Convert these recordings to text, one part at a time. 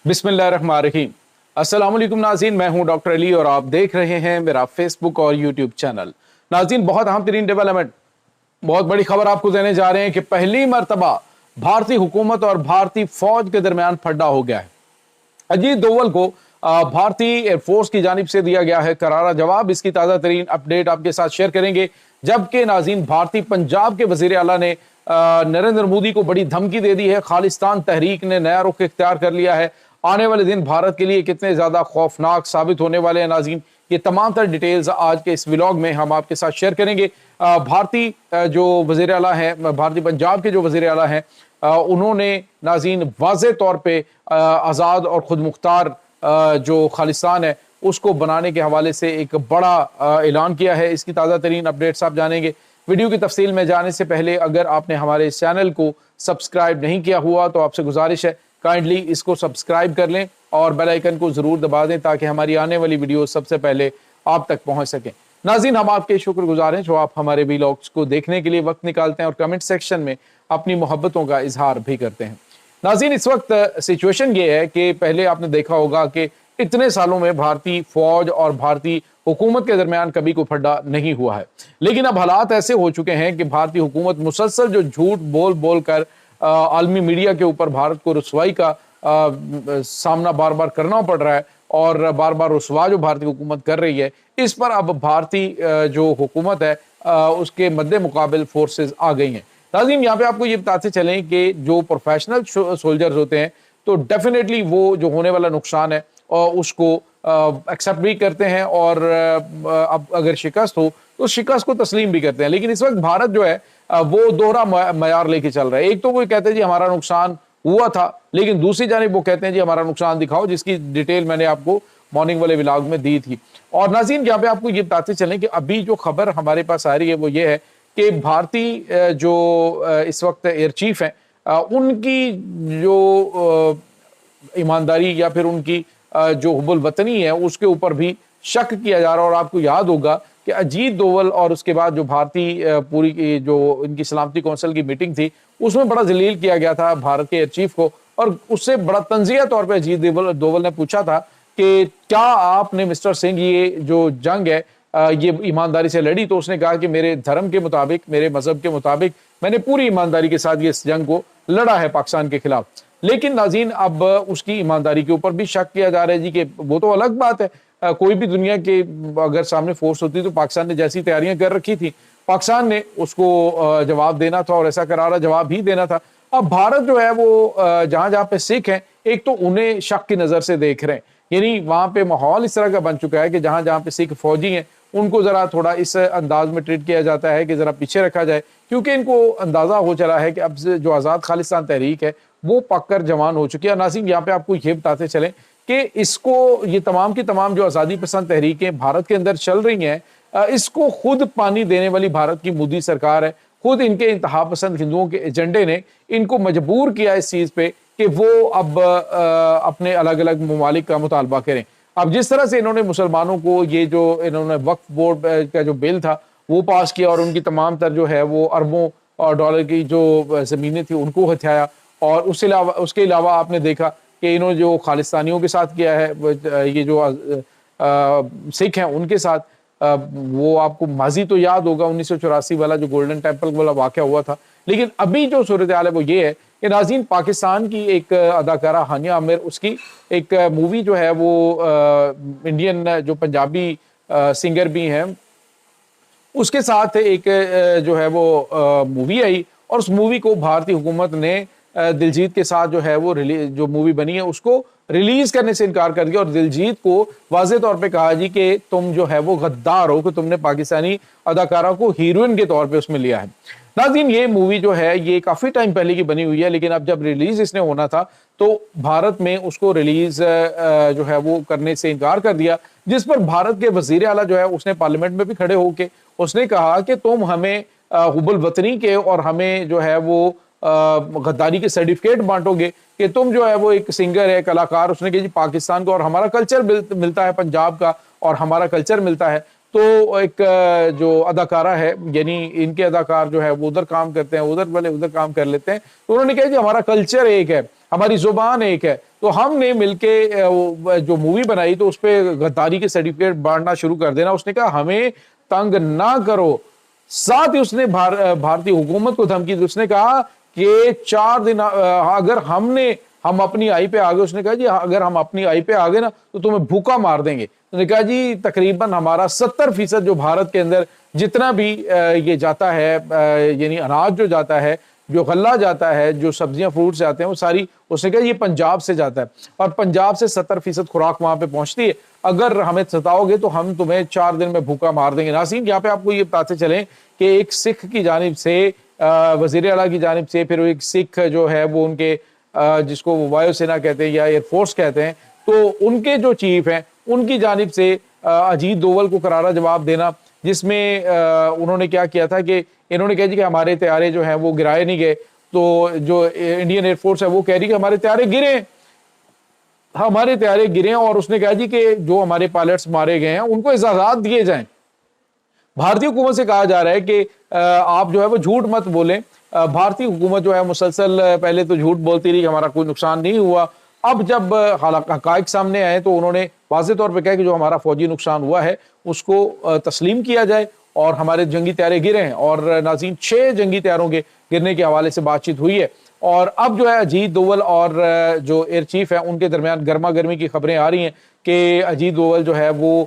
बिस्मिल्लाहिर्रहमानिर्रहीम। अस्सलाम वालेकुम नाज़रीन, मैं हूं डॉक्टर अली और आप देख रहे हैं मेरा फेसबुक और यूट्यूब चैनल। नाज़रीन, बहुत अहम तरीन डेवलपमेंट, बहुत बड़ी खबर आपको देने जा रहे हैं कि पहली मरतबा भारतीय हुकूमत और भारतीय फौज के दरमियान फड्डा हो गया है। अजीत डोवल को भारतीय एयरफोर्स की जानिब से दिया गया है करारा जवाब। इसकी ताज़ा तरीन अपडेट आपके साथ शेयर करेंगे। जबकि नाज़रीन, भारतीय पंजाब के वज़ीर आला ने नरेंद्र मोदी को बड़ी धमकी दे दी है। खालिस्तान तहरीक ने नया रुख इख्तियार कर लिया है। आने वाले दिन भारत के लिए कितने ज्यादा खौफनाक साबित होने वाले हैं नाज़रीन, ये तमाम तर डिटेल्स आज के इस व्लॉग में हम आपके साथ शेयर करेंगे। भारतीय जो वज़ीर आला है, भारतीय पंजाब के जो वज़ीर आला हैं, उन्होंने नाज़रीन वाज़े तौर पे आज़ाद और खुद मुख्तार जो खालिस्तान है उसको बनाने के हवाले से एक बड़ा ऐलान किया है। इसकी ताज़ा तरीन अपडेट्स आप जानेंगे। वीडियो की तफसील में जाने से पहले अगर आपने हमारे इस चैनल को सब्सक्राइब नहीं किया हुआ तो आपसे गुजारिश है काइंडली इसको सब्सक्राइब कर लें और बेल आइकन को जरूर दबा दें ताकि हमारी आने वाली वीडियो सबसे पहले आप तक पहुंच सकें। नाज़रीन, हम आपके शुक्रगुजार हैं जो आप हमारे व्लॉग्स को देखने के लिए वक्त निकालते हैं और कमेंट सेक्शन में अपनी मोहब्बतों का इजहार भी करते हैं। नाज़रीन, इस वक्त सिचुएशन ये है कि पहले आपने देखा होगा कि इतने सालों में भारतीय फौज और भारतीय हुकूमत के दरमियान कभी कोई फड्डा नहीं हुआ है, लेकिन अब हालात ऐसे हो चुके हैं कि भारतीय हुकूमत मुसलसल जो झूठ बोल बोल कर आलमी मीडिया के ऊपर भारत को रुसवाई का सामना बार बार करना पड़ रहा है और बार बार रुसवा जो भारतीय हुकूमत कर रही है, इस पर अब भारतीय जो हुकूमत है उसके मद्दे मुकाबिल फोर्सेस आ गई हैं। नाज़रीन, यहाँ पे आपको ये बताते चलें कि जो प्रोफेशनल सोल्जर्स होते हैं तो डेफिनेटली वो जो होने वाला नुकसान है उसको एक्सेप्ट भी करते हैं और अब अगर शिकस्त हो तो शिकस्त को तस्लीम भी करते हैं। लेकिन इस वक्त भारत जो है वो दोहरा मयार लेके चल रहा है। एक तो वो कहते हैं जी हमारा नुकसान हुआ था, लेकिन दूसरी जानिब वो कहते हैं जी हमारा नुकसान दिखाओ, जिसकी डिटेल मैंने आपको मॉर्निंग वाले व्लॉग में दी थी। और नाज़रीन, यहाँ पे आपको ये बताते चलें कि अभी जो खबर हमारे पास आ रही है वो ये है कि भारतीय जो इस वक्त एयर चीफ हैं उनकी जो ईमानदारी या फिर उनकी जो हुब्बुल वतनी है उसके ऊपर भी शक किया जा रहा है। और आपको याद होगा कि अजीत डोवल और उसके बाद जो भारतीय पूरी जो इनकी सलामती कौंसिल की मीटिंग थी उसमें बड़ा जलील किया गया था भारत के एयर चीफ को, और उससे बड़ा तंजिया तौर पे अजीत डोवल ने पूछा था कि क्या आपने मिस्टर सिंह ये जो जंग है ये ईमानदारी से लड़ी? तो उसने कहा कि मेरे धर्म के मुताबिक, मेरे मजहब के मुताबिक मैंने पूरी ईमानदारी के साथ ये इस जंग को लड़ा है पाकिस्तान के खिलाफ। लेकिन नाज़रीन, अब उसकी ईमानदारी के ऊपर भी शक किया जा रहा है जी कि वो तो अलग बात है, कोई भी दुनिया के अगर सामने फोर्स होती तो पाकिस्तान ने जैसी तैयारियां कर रखी थी पाकिस्तान ने उसको जवाब देना था और ऐसा करारा जवाब भी देना था। अब भारत जो है वो जहां जहां पे सिख हैं एक तो उन्हें शक की नजर से देख रहे हैं, यानी वहां पे माहौल इस तरह का बन चुका है कि जहां जहां पे सिख फौजी हैं उनको जरा थोड़ा इस अंदाज में ट्रीट किया जाता है कि जरा पीछे रखा जाए, क्योंकि इनको अंदाजा हो चला है कि अब जो आज़ाद खालिस्तान तहरीक है वो पककर जवान हो चुकी है। नाज़रीन, यहाँ पे आपको ये बताते चलें कि इसको ये तमाम की तमाम जो आज़ादी पसंद तहरीकें भारत के अंदर चल रही हैं इसको खुद पानी देने वाली भारत की मोदी सरकार है। खुद इनके इंतहा पसंद हिंदुओं के एजेंडे ने इनको मजबूर किया इस चीज़ पे कि वो अब अपने अलग अलग ममालिक का मुतालबा करें। अब जिस तरह से इन्होंने मुसलमानों को ये जो इन्होंने वक्फ बोर्ड का जो बिल था वो पास किया और उनकी तमाम तर जो है वो अरबों और डॉलर की जो ज़मीनें थी उनको हथियाया, और उसके अलावा आपने देखा कि इन्होंने जो खालिस्तानियों के साथ किया है ये जो सिख हैं उनके साथ वो आपको माजी तो याद होगा 1984 वाला जो गोल्डन टेम्पल वाला वाक़या हुआ था। लेकिन अभी जो सूरत हाल है वो ये है कि नाज़रीन, पाकिस्तान की एक अदाकारा हानिया आमिर, उसकी एक मूवी जो है वो इंडियन जो पंजाबी सिंगर भी हैं उसके साथ एक जो है वो मूवी आई और उस मूवी को भारतीय हुकूमत ने दिलजीत के साथ जो है वो जो मूवी बनी है उसको रिलीज करने से इनकार कर दिया और दिलजीत को वाज़े तौर पे कहा जी कि तुम जो है वो गद्दार हो कि तुमने पाकिस्तानी अदाकारा को हीरोइन के तौर पे उसमें लिया है। नाज़रीन, ये मूवी जो है ये काफ़ी टाइम पहले की बनी हुई है, लेकिन अब जब रिलीज इसने होना था तो भारत में उसको रिलीज जो है वो करने से इनकार कर दिया, जिस पर भारत के वज़ीर आला जो है उसने पार्लियामेंट में भी खड़े होकर उसने कहा कि तुम हमें हुब्बुल वतनी के और हमें जो है वो गद्दारी के सर्टिफिकेट बांटोगे कि तुम जो है वो एक सिंगर है, कलाकार। उसने कहा जी पाकिस्तान को और हमारा कल्चर मिलता है, पंजाब का और हमारा कल्चर मिलता है, تو ایک جو اداکارہ ہے، یعنی ان کے اداکار جو ہے وہ ادھر کام کرتے ہیں، ادھر والے ادھر کام کر لیتے ہیں، تو انہوں نے کہا کہ ہمارا کلچر ایک ہے، ہماری زبان ایک ہے، تو ہم نے مل کے جو مووی بنائی تو اس پہ غداری کے سرٹیفکیٹ بانٹنا شروع کر دینا۔ اس نے کہا ہمیں تنگ نہ کرو۔ ساتھ ہی اس نے بھارتی حکومت کو دھمکی دی، اس نے کہا کہ 4 دن اگر ہم اپنی آئی پہ آگے، اس نے کہا جی اگر ہم اپنی آئی پہ آگے نا تو تمہیں بھوکا مار دیں گے۔ اس نے کہا جی تقریباً ہمارا 70% جو بھارت کے اندر جتنا بھی یہ جاتا ہے، یعنی اناج جو جاتا ہے، جو غلہ جاتا ہے، جو سبزیاں فروٹس جاتے ہیں، وہ ساری، اس نے کہا یہ پنجاب سے جاتا ہے اور پنجاب سے 70% خوراک وہاں پہ پہنچتی ہے، اگر ہمیں ستاؤ گے تو ہم تمہیں 4 دن میں بھوکا مار دیں گے۔ ناظرین یہاں پہ آپ کو یہ بتاتے چلیں کہ ایک سکھ کی جانب سے، وزیر اعلیٰ کی جانب سے، پھر ایک سکھ جو ہے وہ ان کے جس کو وایو سینا کہتے ہیں یا ایئر فورس کہتے ہیں، تو ان کے جو چیف ہیں ان کی جانب سے اجیت دوول کو کرارا جواب دینا، جس میں انہوں نے کیا تھا کہ انہوں نے کہا جی کہ ہمارے طیارے جو ہیں وہ گرائے نہیں گئے، تو جو انڈین ایئر فورس ہے وہ کہہ رہی کہ ہمارے طیارے گرے، اور اس نے کہا جی کہ جو ہمارے پائلٹس مارے گئے ہیں ان کو اعزازات دیے جائیں۔ بھارتی حکومت سے کہا جا رہا ہے کہ آپ جو ہے وہ جھوٹ مت بولیں۔ بھارتی حکومت جو ہے مسلسل پہلے تو جھوٹ بولتی رہی کہ ہمارا کوئی نقصان نہیں ہوا، اب جب حقائق سامنے آئے تو انہوں نے واضح طور پہ کہا کہ جو ہمارا فوجی نقصان ہوا ہے اس کو تسلیم کیا جائے، اور ہمارے جنگی طیارے گرے ہیں، اور ناظرین 6 جنگی طیاروں کے گرنے کے حوالے سے بات چیت ہوئی ہے، اور اب جو ہے اجیت دوول اور جو ایئر چیف ہے ان کے درمیان گرما گرمی کی خبریں آ رہی ہیں کہ اجیت دوول جو ہے وہ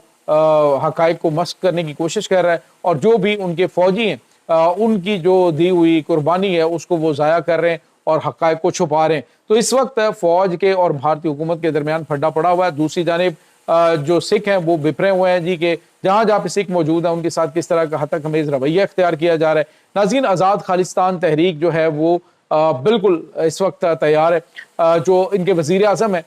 حقائق کو مسخ کرنے کی کوشش کر رہا ہے، اور جو بھی ان کے فوجی ہیں ان کی جو دی ہوئی قربانی ہے اس کو وہ ضائع کر رہے ہیں اور حقائق کو چھپا رہے ہیں۔ تو اس وقت فوج کے اور بھارتی حکومت کے درمیان پھڈا پڑا ہوا ہے۔ دوسری جانب جو سکھ ہیں وہ بپرے ہوئے ہیں جی کہ جہاں پہ سکھ موجود ہیں ان کے ساتھ کس طرح کا ہتک ہمیز رویہ اختیار کیا جا رہا ہے۔ ناظرین آزاد خالصتان تحریک جو ہے وہ بالکل اس وقت تیار ہے۔ جو ان کے وزیر اعظم ہیں،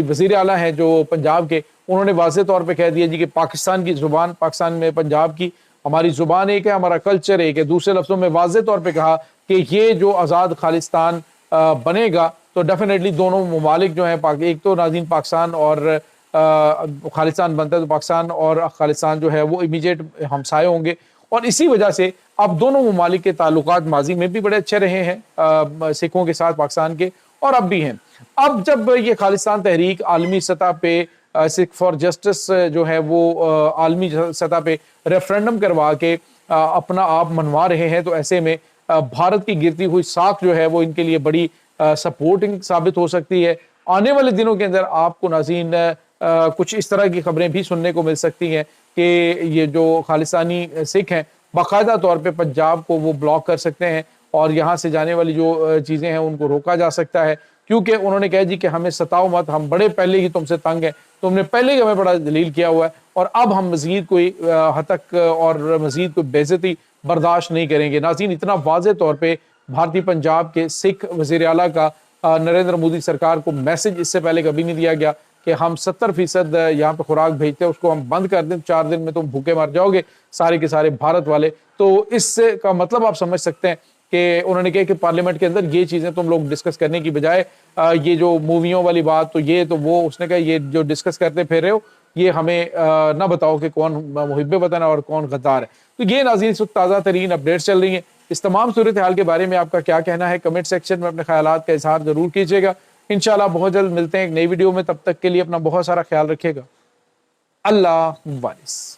وزیر اعلیٰ ہیں جو پنجاب کے، انہوں نے واضح طور پہ کہہ دیا جی کہ پاکستان کی زبان، پاکستان میں پنجاب کی ہماری زبان ایک ہے، ہمارا کلچر ایک ہے۔ دوسرے لفظوں میں واضح طور پہ کہا کہ یہ جو آزاد خالصتان بنے گا تو ڈیفینیٹلی دونوں ممالک جو ہیں، ایک تو ناظرین پاکستان اور خالصتان بنتا ہے تو پاکستان اور خالصتان جو ہے وہ امیجیٹ ہمسائے ہوں گے، اور اسی وجہ سے اب دونوں ممالک کے تعلقات ماضی میں بھی بڑے اچھے رہے ہیں سکھوں کے ساتھ، پاکستان کے، اور اب بھی ہیں۔ اب جب یہ خالصتان تحریک عالمی سطح پہ سکھ فار جسٹس جو ہے وہ عالمی سطح پہ ریفرینڈم کروا کے اپنا آپ منوا رہے ہیں، تو ایسے میں بھارت کی گرتی ہوئی ساکھ جو ہے وہ ان کے لیے بڑی سپورٹنگ ثابت ہو سکتی ہے۔ آنے والے دنوں کے اندر آپ کو ناظرین کچھ اس طرح کی خبریں بھی سننے کو مل سکتی ہیں کہ یہ جو خالصتانی سکھ ہیں باقاعدہ طور پہ پنجاب کو وہ بلاک کر سکتے ہیں، اور یہاں سے جانے والی جو چیزیں ہیں ان کو روکا جا سکتا ہے، کیونکہ انہوں نے کہا جی کہ ہمیں ستاؤ مت، ہم بڑے پہلے ہی تم سے تنگ ہیں، تم نے پہلے ہی ہمیں بڑا ذلیل کیا ہوا ہے، اور اب ہم مزید کوئی ہتک اور مزید کوئی بے عزتی برداشت نہیں کریں گے۔ ناظرین اتنا واضح طور پہ بھارتی پنجاب کے سکھ وزیر اعلیٰ کا نریندر مودی سرکار کو میسج اس سے پہلے کبھی نہیں دیا گیا کہ ہم 70% یہاں پہ خوراک بھیجتے ہیں، اس کو ہم بند کر دیں، 4 دن میں تم بھوکے مر جاؤ گے سارے کے سارے بھارت والے۔ تو اس کا مطلب آپ سمجھ سکتے ہیں کہ انہوں نے کہا کہ پارلیمنٹ کے اندر یہ چیزیں تم لوگ ڈسکس کرنے کی بجائے یہ جو موویوں والی بات تو یہ تو وہ، اس نے کہا یہ جو ڈسکس کرتے پھر رہے ہو یہ ہمیں نہ بتاؤ کہ کون محب وطن ہے اور کون غدار ہے۔ تو یہ ناظرین اس وقت تازہ ترین اپڈیٹس چل رہی ہیں۔ اس تمام صورتحال کے بارے میں آپ کا کیا کہنا ہے؟ کمنٹ سیکشن میں اپنے خیالات کا اظہار ضرور کیجیے گا۔ انشاءاللہ بہت جلد ملتے ہیں ایک نئی ویڈیو میں، تب تک کے لیے اپنا بہت سارا خیال رکھیے گا۔ اللہ حافظ۔